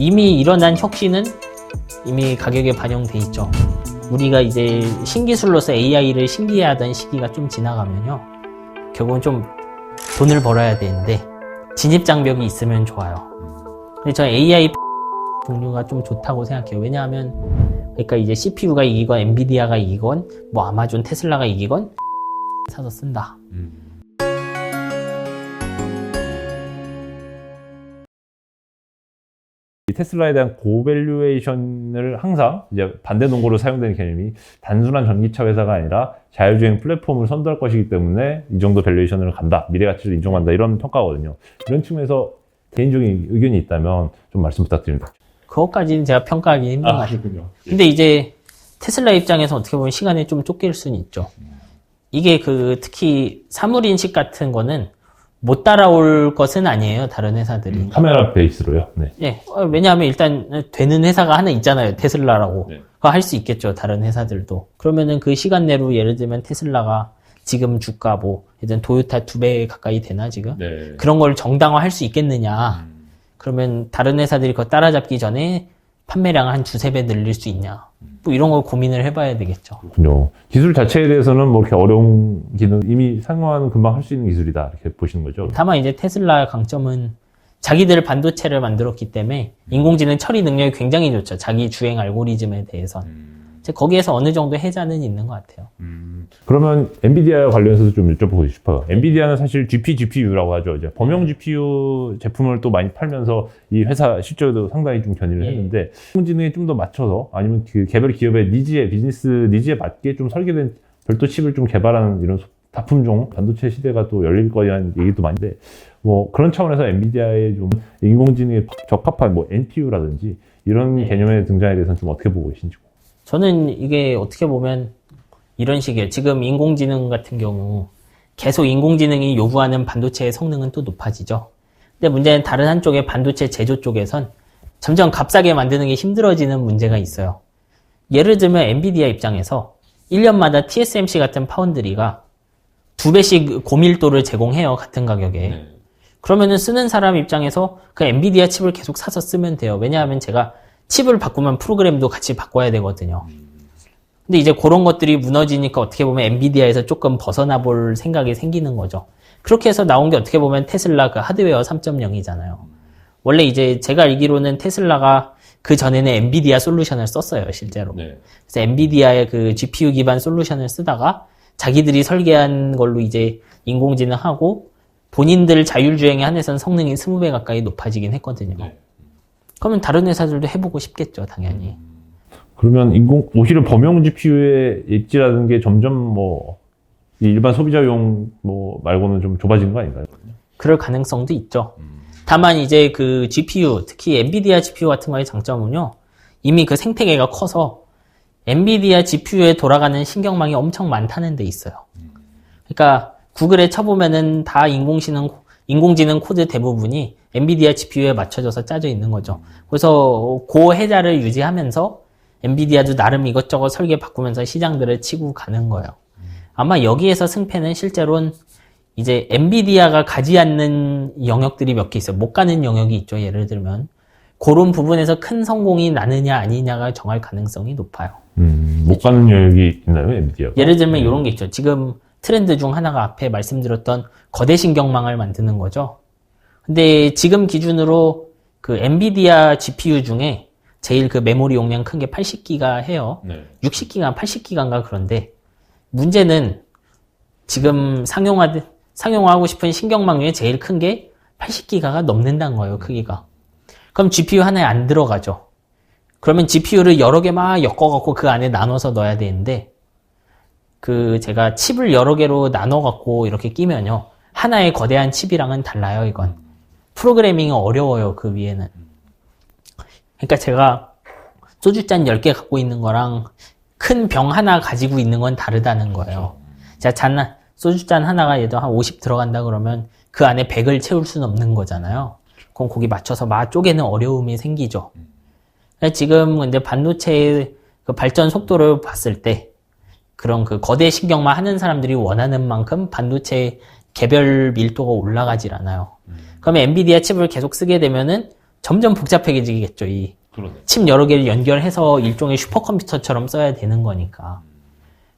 이미 일어난 혁신은 이미 가격에 반영돼 있죠. 우리가 이제 신기술로서 AI를 신기해하던 시기가 좀 지나가면요, 결국은 좀 돈을 벌어야 되는데 진입장벽이 있으면 좋아요. 근데 저는 AI 종류가 좀 좋다고 생각해요. 왜냐하면 그러니까 이제 CPU가 이기건 엔비디아가 이기건 뭐 아마존, 테슬라가 이기건 사서 쓴다. 테슬라에 대한 고밸류에이션을 항상 이제 반대 논거로 사용되는 개념이 단순한 전기차 회사가 아니라 자율주행 플랫폼을 선도할 것이기 때문에 이 정도 밸류에이션을 간다, 미래 가치를 인정한다, 이런 평가거든요. 이런 측면에서 개인적인 의견이 있다면 좀 말씀 부탁드립니다. 그것까지는 제가 평가하기 힘든 것 같아요. 근데 이제 테슬라 입장에서 어떻게 보면 시간에 좀 쫓길 수는 있죠. 이게 특히 사물인식 같은 거는 못 따라올 것은 아니에요, 다른 회사들이. 카메라 베이스로요? 네. 예. 왜냐하면 일단 되는 회사가 하나 있잖아요, 테슬라라고. 네. 그거 할 수 있겠죠, 다른 회사들도. 그러면은 그 시간 내로 예를 들면 테슬라가 지금 주가 뭐, 예전 토요타 2배 가까이 되나, 지금? 네. 그런 걸 정당화 할 수 있겠느냐. 그러면 다른 회사들이 그거 따라잡기 전에 판매량을 한 2-3배 늘릴 수 있냐. 뭐 이런 걸 고민을 해봐야 되겠죠. 그렇군요. 기술 자체에 대해서는 뭐 이렇게 어려운 기능, 이미 상용화는 금방 할 수 있는 기술이다, 이렇게 보시는 거죠? 다만 이제 테슬라의 강점은 자기들 반도체를 만들었기 때문에 인공지능 처리 능력이 굉장히 좋죠. 자기 주행 알고리즘에 대해서. 거기에서 어느 정도 해자는 있는 것 같아요. 그러면 엔비디아 관련해서도 좀 여쭤보고 싶어요. 엔비디아는 사실 GPU라고 하죠. 이제 범용 GPU 제품을 또 많이 팔면서 이 회사 실적도 상당히 좀 견인을 했는데, 인공지능에 좀 더 맞춰서 아니면 그 개별 기업의 니즈에, 비즈니스 니즈에 맞게 좀 설계된 별도 칩을 좀 개발하는 이런 다품종 반도체 시대가 또 열릴 거라는 얘기도 많은데, 뭐 그런 차원에서 엔비디아의 좀 인공지능에 적합한 뭐 NPU라든지 이런 개념의 등장에 대해서는 좀 어떻게 보고 계신지. 저는 이게 어떻게 보면 이런 식이에요. 지금 인공지능 같은 경우 계속 인공지능이 요구하는 반도체의 성능은 또 높아지죠. 근데 문제는 다른 한쪽의 반도체 제조 쪽에선 점점 값싸게 만드는 게 힘들어지는 문제가 있어요. 예를 들면 엔비디아 입장에서 1년마다 TSMC 같은 파운드리가 2배씩 고밀도를 제공해요, 같은 가격에. 그러면은 쓰는 사람 입장에서 그 엔비디아 칩을 계속 사서 쓰면 돼요. 왜냐하면 제가 칩을 바꾸면 프로그램도 같이 바꿔야 되거든요. 근데 이제 그런 것들이 무너지니까 어떻게 보면 엔비디아에서 조금 벗어나 볼 생각이 생기는 거죠. 그렇게 해서 나온 게 어떻게 보면 테슬라 그 하드웨어 3.0이잖아요. 원래 이제 제가 알기로는 테슬라가 그 전에는 엔비디아 솔루션을 썼어요, 실제로. 그래서 엔비디아의 그 GPU 기반 솔루션을 쓰다가 자기들이 설계한 걸로 이제 인공지능하고 본인들 자율주행에 한해서는 성능이 20배 가까이 높아지긴 했거든요. 그러면 다른 회사들도 해보고 싶겠죠, 당연히. 그러면 오히려 범용 GPU의 입지라는 게 점점 뭐 일반 소비자용 뭐 말고는 좀 좁아진 거 아닌가요? 그럴 가능성도 있죠. 다만 이제 그 GPU, 특히 엔비디아 GPU 같은 거의 장점은요, 이미 그 생태계가 커서 엔비디아 GPU에 돌아가는 신경망이 엄청 많다는 데 있어요. 그러니까 구글에 쳐보면은 다 인공지능 코드 대부분이 엔비디아 GPU에 맞춰져서 짜져 있는 거죠. 그래서 그 해자를 유지하면서 엔비디아도 나름 이것저것 설계 바꾸면서 시장들을 치고 가는 거예요. 아마 여기에서 승패는 실제로는 이제 엔비디아가 가지 않는 영역들이 몇 개 있어요. 못 가는 영역이 있죠. 예를 들면 그런 부분에서 큰 성공이 나느냐 아니냐가 정할 가능성이 높아요. 못 가는 영역이 있나요, 엔비디아가? 예를 들면 이런 게 있죠. 지금 트렌드 중 하나가 앞에 말씀드렸던 거대 신경망을 만드는 거죠. 근데 지금 기준으로 그 엔비디아 GPU 중에 제일 그 메모리 용량 큰 게 80기가 해요. 60기가, 80기가인가 그런데 문제는 지금 상용화하고 싶은 신경망 중에 제일 큰 게 80기가가 넘는다는 거예요, 크기가. 그럼 GPU 하나에 안 들어가죠. 그러면 GPU를 여러 개 막 엮어갖고 그 안에 나눠서 넣어야 되는데, 제가 칩을 여러 개로 나눠갖고 이렇게 끼면요, 하나의 거대한 칩이랑은 달라요, 이건. 프로그래밍이 어려워요, 그 위에는. 그러니까 제가 소주잔 10개 갖고 있는 거랑 큰 병 하나 가지고 있는 건 다르다는 거예요. 제가 소주잔 하나가 예를 들어 한 50 들어간다 그러면 그 안에 100을 채울 수는 없는 거잖아요. 그럼 거기 맞춰서 막 쪼개는 어려움이 생기죠. 지금 근데 반도체의 그 발전 속도를 봤을 때 그런 그 거대 신경만 하는 사람들이 원하는 만큼 반도체 개별 밀도가 올라가질 않아요. 그러면 엔비디아 칩을 계속 쓰게 되면은 점점 복잡해지겠죠. 이 그러네. 칩 여러 개를 연결해서 일종의 슈퍼컴퓨터처럼 써야 되는 거니까.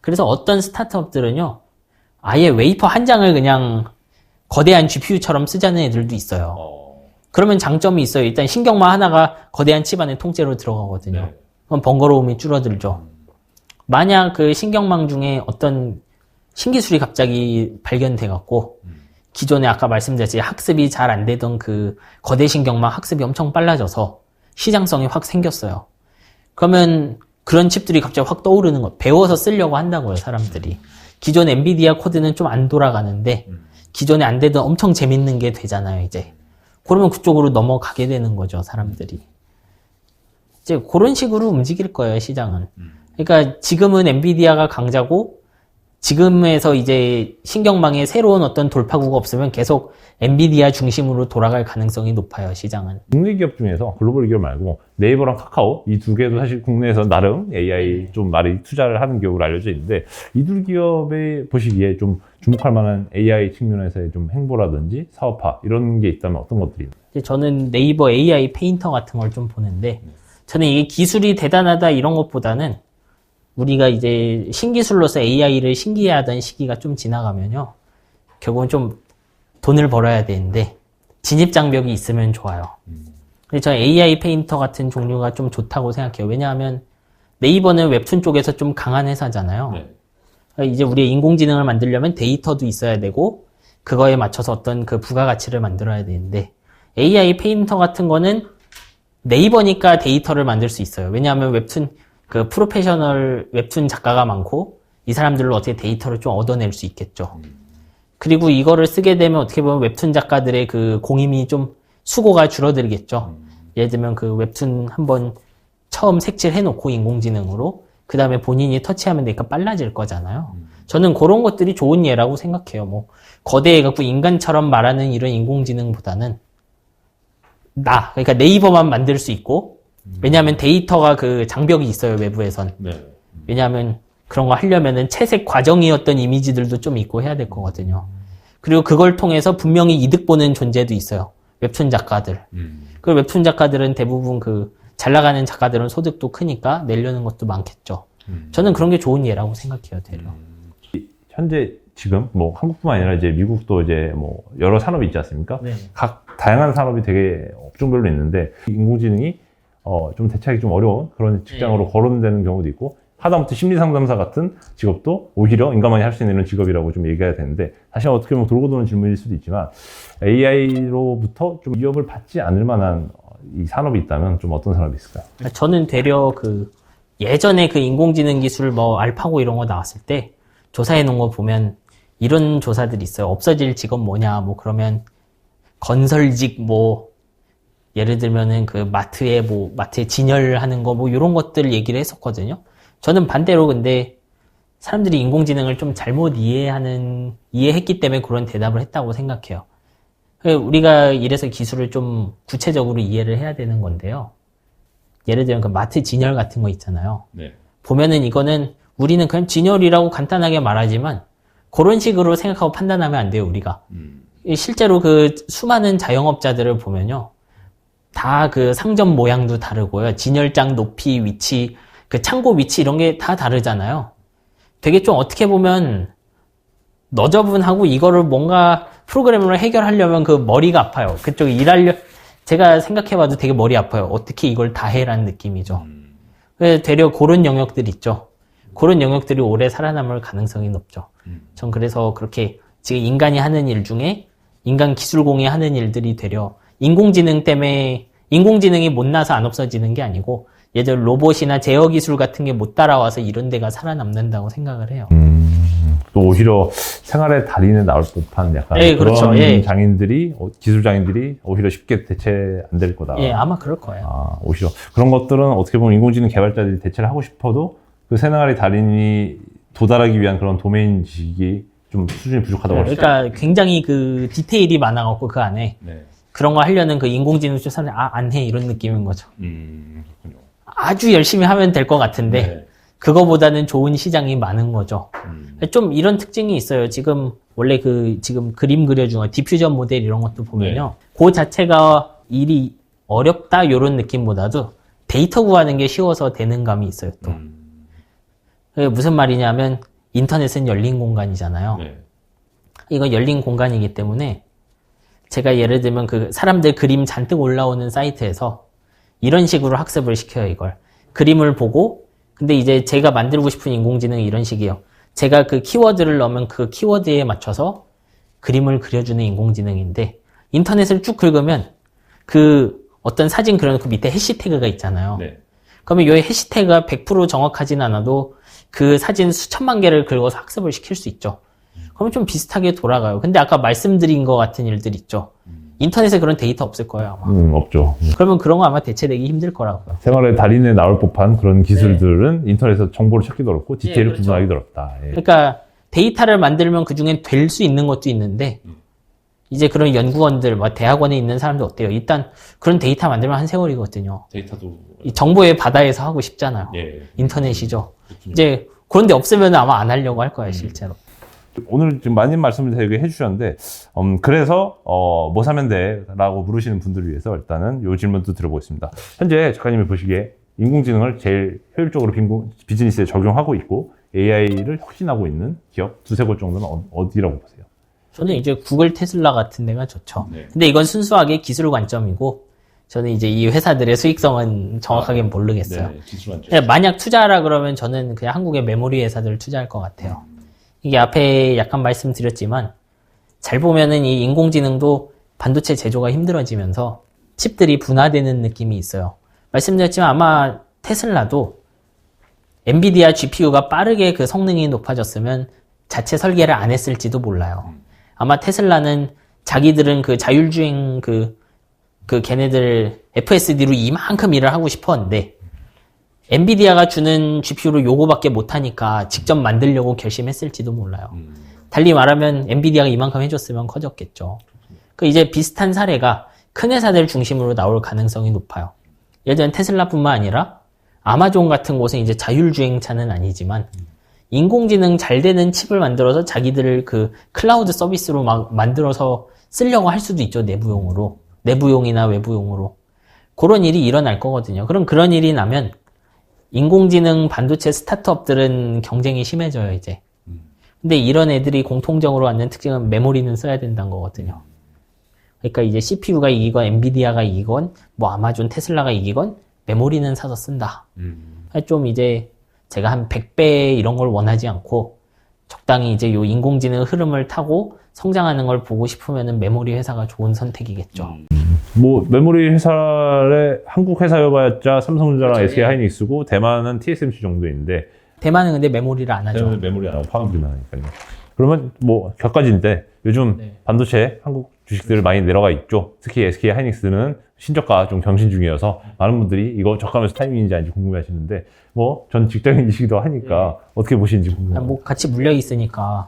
그래서 어떤 스타트업들은요, 아예 웨이퍼 한 장을 그냥 거대한 GPU처럼 쓰자는 애들도 있어요. 그러면 장점이 있어요. 일단 신경망 하나가 거대한 칩 안에 통째로 들어가거든요. 네. 그럼 번거로움이 줄어들죠. 만약 그 신경망 중에 어떤 신기술이 갑자기 발견돼갖고 기존에 아까 말씀드렸지 학습이 잘 안 되던 그 거대 신경망 학습이 엄청 빨라져서 시장성이 확 생겼어요. 그러면 그런 칩들이 갑자기 확 떠오르는 거, 배워서 쓰려고 한다고요, 사람들이. 기존 엔비디아 코드는 좀 안 돌아가는데 기존에 안 되던 엄청 재밌는 게 되잖아요, 이제. 그러면 그쪽으로 넘어가게 되는 거죠, 사람들이. 이제 그런 식으로 움직일 거예요, 시장은. 그러니까 지금은 엔비디아가 강자고 지금에서 이제 신경망에 새로운 어떤 돌파구가 없으면 계속 엔비디아 중심으로 돌아갈 가능성이 높아요, 시장은. 국내 기업 중에서 글로벌 기업 말고 네이버랑 카카오 이 두 개도 사실 국내에서 나름 AI 좀 많이 투자를 하는 기업으로 알려져 있는데 이 두 기업에 보시기에 좀 주목할 만한 AI 측면에서의 좀 행보라든지 사업화 이런 게 있다면 어떤 것들이 있나요? 저는 네이버 AI 페인터 같은 걸 좀 보는데 저는 이게 기술이 대단하다 이런 것보다는 우리가 이제 신기술로서 AI를 신기해하던 시기가 좀 지나가면요. 결국은 좀 돈을 벌어야 되는데 진입장벽이 있으면 좋아요. 근데 저는 AI 페인터 같은 종류가 좀 좋다고 생각해요. 왜냐하면 네이버는 웹툰 쪽에서 좀 강한 회사잖아요. 그러니까 이제 우리의 인공지능을 만들려면 데이터도 있어야 되고 그거에 맞춰서 어떤 그 부가가치를 만들어야 되는데 AI 페인터 같은 거는 네이버니까 데이터를 만들 수 있어요. 왜냐하면 웹툰 그 프로페셔널 웹툰 작가가 많고 이 사람들로 어떻게 데이터를 좀 얻어낼 수 있겠죠. 그리고 이거를 쓰게 되면 어떻게 보면 웹툰 작가들의 그 공임이 좀 수고가 줄어들겠죠. 예를 들면 그 웹툰 한번 처음 색칠해놓고 인공지능으로 그 다음에 본인이 터치하면 되니까 빨라질 거잖아요. 저는 그런 것들이 좋은 예라고 생각해요. 뭐 거대해갖고 인간처럼 말하는 이런 인공지능보다는 그러니까 네이버만 만들 수 있고 왜냐하면 데이터가 그 장벽이 있어요, 외부에선. 왜냐하면 그런 거 하려면은 채색 과정이었던 이미지들도 좀 있고 해야 될 거거든요. 그리고 그걸 통해서 분명히 이득 보는 존재도 있어요. 웹툰 작가들. 그 웹툰 작가들은 대부분 그 잘 나가는 작가들은 소득도 크니까 내려는 것도 많겠죠. 저는 그런 게 좋은 예라고 생각해요, 대략. 현재 지금 뭐 한국뿐만 아니라 이제 미국도 이제 뭐 여러 산업이 있지 않습니까? 네. 각 다양한 산업이 되게 업종별로 있는데 인공지능이 좀 대체하기 좀 어려운 그런 직장으로 거론되는 경우도 있고 하다못해 심리상담사 같은 직업도 오히려 인간만이 할 수 있는 이런 직업이라고 좀 얘기해야 되는데 사실 어떻게 보면 돌고 도는 질문일 수도 있지만 AI로부터 좀 위협을 받지 않을 만한 이 산업이 있다면 좀 어떤 산업이 있을까요? 저는 되려 그 예전에 그 인공지능 기술 뭐 알파고 이런 거 나왔을 때 조사해 놓은 거 보면 이런 조사들이 있어요. 없어질 직업 뭐냐 뭐 그러면 건설직 뭐 예를 들면은 그 마트에 진열하는 거 뭐 이런 것들 얘기를 했었거든요. 저는 반대로 근데 사람들이 인공지능을 좀 잘못 이해했기 때문에 그런 대답을 했다고 생각해요. 우리가 이래서 기술을 좀 구체적으로 이해를 해야 되는 건데요. 예를 들면 그 마트 진열 같은 거 있잖아요. 보면은 이거는 우리는 그냥 진열이라고 간단하게 말하지만 그런 식으로 생각하고 판단하면 안 돼요, 우리가. 실제로 그 수많은 자영업자들을 보면요. 다 그 상점 모양도 다르고요. 진열장 높이, 위치, 그 창고 위치 이런 게 다 다르잖아요. 되게 좀 어떻게 보면 너저분하고 이거를 뭔가 프로그램으로 해결하려면 그 머리가 아파요. 그쪽 제가 생각해봐도 되게 머리 아파요. 어떻게 이걸 다 해라는 느낌이죠. 되려 그런 영역들 있죠. 그런 영역들이 오래 살아남을 가능성이 높죠. 전 그래서 그렇게 지금 인간이 하는 일 중에 인간 기술공이 하는 일들이 되려 인공지능 때문에 인공지능이 못나서 안 없어지는 게 아니고 예를 로봇이나 제어 기술 같은 게 못 따라와서 이런 데가 살아남는다고 생각을 해요. 또 오히려 생활의 달인에 나올 법한 약간 예, 그런 그렇죠. 장인들이 기술 장인들이 오히려 쉽게 대체 안 될 거다. 예, 아마 그럴 거예요. 오히려 그런 것들은 어떻게 보면 인공지능 개발자들이 대체를 하고 싶어도 그 생활의 달인이 도달하기 위한 그런 도메인 지식이 좀 수준이 부족하다고 할 수 있어요. 그러니까 굉장히 그 디테일이 많아갖고 그 안에 그런 거 하려는 그 인공지능 쪽 사람들이 안 해 이런 느낌인 거죠. 그렇군요. 아주 열심히 하면 될 것 같은데 그거보다는 좋은 시장이 많은 거죠. 좀 이런 특징이 있어요. 지금 원래 지금 그림 그려준 디퓨전 모델 이런 것도 보면요. 그 자체가 일이 어렵다 이런 느낌보다도 데이터 구하는 게 쉬워서 되는 감이 있어요. 또 그게 무슨 말이냐면 인터넷은 열린 공간이잖아요. 네. 이건 열린 공간이기 때문에 제가 예를 들면 그 사람들 그림 잔뜩 올라오는 사이트에서 이런 식으로 학습을 시켜요. 이걸 그림을 보고 근데 이제 제가 만들고 싶은 인공지능이 이런 식이에요. 제가 그 키워드를 넣으면 그 키워드에 맞춰서 그림을 그려주는 인공지능인데 인터넷을 쭉 긁으면 그 어떤 사진 그려놓고 밑에 해시태그가 있잖아요. 네. 그러면 이 해시태그가 100% 정확하진 않아도 그 사진 수천만 개를 긁어서 학습을 시킬 수 있죠. 그러면 좀 비슷하게 돌아가요. 근데 아까 말씀드린 것 같은 일들 있죠. 인터넷에 그런 데이터 없을 거예요, 아마. 없죠. 그러면 그런 거 아마 대체되기 힘들 거라고요. 생활의 달인에 나올 법한 그런 기술들은 인터넷에서 정보를 찾기도 어렵고 디테일을 그렇죠. 구분하기도 어렵다. 예. 그러니까 데이터를 만들면 그 중엔 될 수 있는 것도 있는데 이제 그런 연구원들, 뭐 대학원에 있는 사람들 어때요? 일단 그런 데이터 만들면 한 세월이거든요. 데이터도 이 정보의 바다에서 하고 싶잖아요. 예. 인터넷이죠. 이제 그런데 없으면 아마 안 하려고 할 거예요, 실제로. 오늘 지금 많은 말씀을 되게 해주셨는데, 그래서, 뭐 사면 돼? 라고 물으시는 분들을 위해서 일단은 이 질문도 들어보겠습니다. 현재 작가님이 보시기에 인공지능을 제일 효율적으로 비즈니스에 적용하고 있고, AI를 혁신하고 있는 기업 두세 곳 정도는 어디라고 보세요? 저는 이제 구글, 테슬라 같은 데가 좋죠. 네. 근데 이건 순수하게 기술 관점이고, 저는 이제 이 회사들의 수익성은 정확하게 모르겠어요. 네, 기술 관점. 근데 만약 투자하라 그러면 저는 그냥 한국의 메모리 회사들을 투자할 것 같아요. 이게 앞에 약간 말씀드렸지만 잘 보면은 이 인공지능도 반도체 제조가 힘들어지면서 칩들이 분화되는 느낌이 있어요. 말씀드렸지만 아마 테슬라도 엔비디아 GPU가 빠르게 그 성능이 높아졌으면 자체 설계를 안 했을지도 몰라요. 아마 테슬라는 자기들은 그 자율주행 그 걔네들 FSD로 이만큼 일을 하고 싶었는데 엔비디아가 주는 GPU로 요거밖에 못하니까 직접 만들려고 결심했을지도 몰라요. 달리 말하면 엔비디아가 이만큼 해줬으면 커졌겠죠. 그 이제 비슷한 사례가 큰 회사들 중심으로 나올 가능성이 높아요. 예를 들면 테슬라뿐만 아니라 아마존 같은 곳은 이제 자율주행차는 아니지만 인공지능 잘 되는 칩을 만들어서 자기들을 그 클라우드 서비스로 막 만들어서 쓰려고 할 수도 있죠. 내부용으로. 내부용이나 외부용으로. 그런 일이 일어날 거거든요. 그럼 그런 일이 나면 인공지능 반도체 스타트업들은 경쟁이 심해져요, 이제. 근데 이런 애들이 공통적으로 갖는 특징은 메모리는 써야 된다는 거거든요. 그러니까 이제 CPU가 이기건, 엔비디아가 이기건, 뭐 아마존, 테슬라가 이기건, 메모리는 사서 쓴다. 좀 이제 제가 한 100배 이런 걸 원하지 않고, 적당히 이제 요 인공지능 흐름을 타고 성장하는 걸 보고 싶으면은 메모리 회사가 좋은 선택이겠죠. 뭐 메모리 회사의 한국 회사여봤자 삼성전자랑 그렇죠. SK 하이닉스고 대만은 TSMC 정도인데 대만은 근데 메모리를 안 하죠. 대만은 메모리 안 하고 파운드리만 하니까요. 그러면 뭐 격가지인데 요즘 네. 반도체 한국 주식들 많이 내려가 있죠. 특히 SK 하이닉스는 신저가 좀 경신 중이어서 많은 분들이 이거 저가면서 타이밍인지 아닌지 궁금해하시는데 뭐 전 직장인이시기도 하니까 어떻게 보시는지 궁금해요. 뭐 같이 물려 있으니까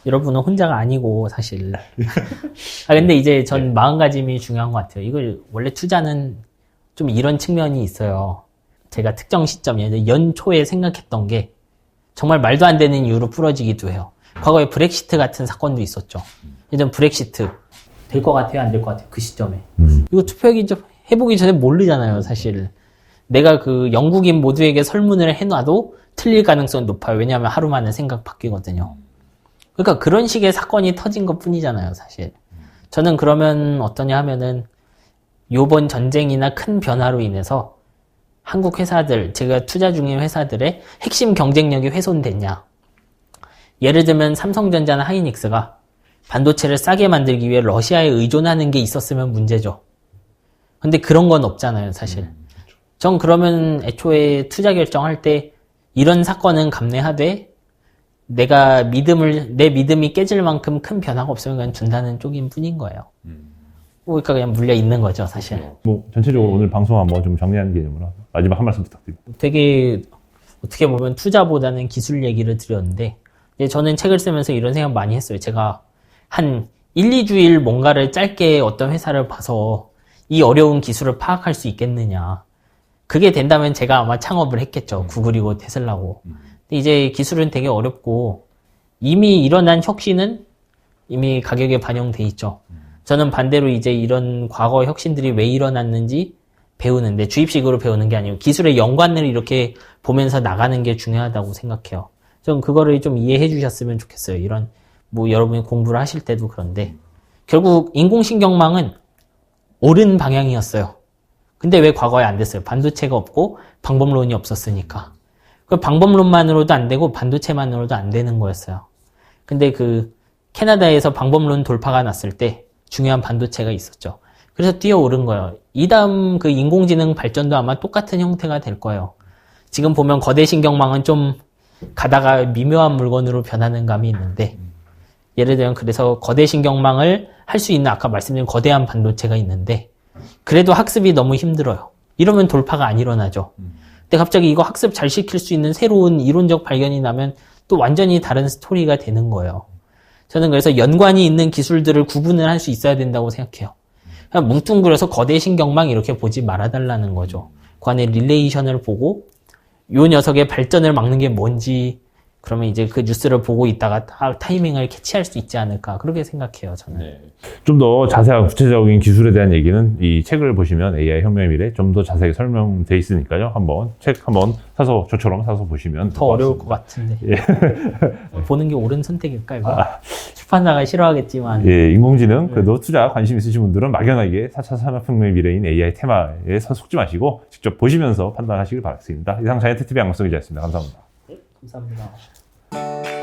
여러분은 혼자가 아니고 사실. 근데 이제 전 마음가짐이 중요한 것 같아요. 이걸 원래 투자는 좀 이런 측면이 있어요. 제가 특정 시점에 연초에 생각했던 게 정말 말도 안 되는 이유로 부러지기도 해요. 과거에 브렉시트 같은 사건도 있었죠. 예전 브렉시트 될 것 같아요, 안 될 것 같아요, 그 시점에. 이거 해보기 전에 모르잖아요, 사실. 내가 그 영국인 모두에게 설문을 해놔도 틀릴 가능성이 높아요. 왜냐하면 하루 만에 생각 바뀌거든요. 그러니까 그런 식의 사건이 터진 것 뿐이잖아요, 사실. 저는 그러면 어떠냐 하면은 요번 전쟁이나 큰 변화로 인해서 한국 회사들, 제가 투자 중인 회사들의 핵심 경쟁력이 훼손됐냐. 예를 들면 삼성전자나 하이닉스가 반도체를 싸게 만들기 위해 러시아에 의존하는 게 있었으면 문제죠. 근데 그런 건 없잖아요, 사실. 전 그러면 애초에 투자 결정할 때 이런 사건은 감내하되 내 믿음이 깨질 만큼 큰 변화가 없으면 그냥 준다는 쪽인 뿐인 거예요. 그러니까 그냥 물려 있는 거죠, 사실. 뭐 전체적으로 오늘 방송 한번 좀 정리하는 개념으로 마지막 한 말씀 부탁드립니다. 되게 어떻게 보면 투자보다는 기술 얘기를 드렸는데 이제 저는 책을 쓰면서 이런 생각 많이 했어요. 제가 한 1, 2주일 뭔가를 짧게 어떤 회사를 봐서 이 어려운 기술을 파악할 수 있겠느냐. 그게 된다면 제가 아마 창업을 했겠죠. 구글이고 테슬라고. 근데 이제 기술은 되게 어렵고 이미 일어난 혁신은 이미 가격에 반영돼 있죠. 저는 반대로 이제 이런 과거 혁신들이 왜 일어났는지 배우는데 주입식으로 배우는 게 아니고 기술의 연관을 이렇게 보면서 나가는 게 중요하다고 생각해요. 좀 그거를 좀 이해해 주셨으면 좋겠어요. 이런 뭐 여러분이 공부를 하실 때도 그런데 결국 인공신경망은 옳은 방향이었어요. 근데 왜 과거에 안 됐어요? 반도체가 없고 방법론이 없었으니까. 그 방법론만으로도 안 되고 반도체만으로도 안 되는 거였어요. 근데 그 캐나다에서 방법론 돌파가 났을 때 중요한 반도체가 있었죠. 그래서 뛰어오른 거예요. 이 다음 그 인공지능 발전도 아마 똑같은 형태가 될 거예요. 지금 보면 거대 신경망은 좀 가다가 미묘한 물건으로 변하는 감이 있는데 예를 들면 그래서 거대 신경망을 할 수 있는 아까 말씀드린 거대한 반도체가 있는데 그래도 학습이 너무 힘들어요. 이러면 돌파가 안 일어나죠. 근데 갑자기 이거 학습 잘 시킬 수 있는 새로운 이론적 발견이 나면 또 완전히 다른 스토리가 되는 거예요. 저는 그래서 연관이 있는 기술들을 구분을 할 수 있어야 된다고 생각해요. 그냥 뭉뚱그려서 거대 신경망 이렇게 보지 말아달라는 거죠. 그 안에 릴레이션을 보고 요 녀석의 발전을 막는 게 뭔지 그러면 이제 그 뉴스를 보고 있다가 타이밍을 캐치할 수 있지 않을까 그렇게 생각해요. 저는. 네. 좀 더 자세한 구체적인 기술에 대한 얘기는 이 책을 보시면 AI 혁명의 미래 좀 더 자세히 설명돼 있으니까요. 책 한번 사서 저처럼 사서 보시면 더 어려울 것 같은데. 예. 보는 게 옳은 선택일까 이거? 출판사가 싫어하겠지만. 예, 인공지능 그래도 투자 관심 있으신 분들은 막연하게 4차 산업혁명의 미래인 AI 테마에 속지 마시고 직접 보시면서 판단하시길 바라겠습니다. 이상 자이언트TV 양성기자였습니다. 감사합니다. 네, 감사합니다.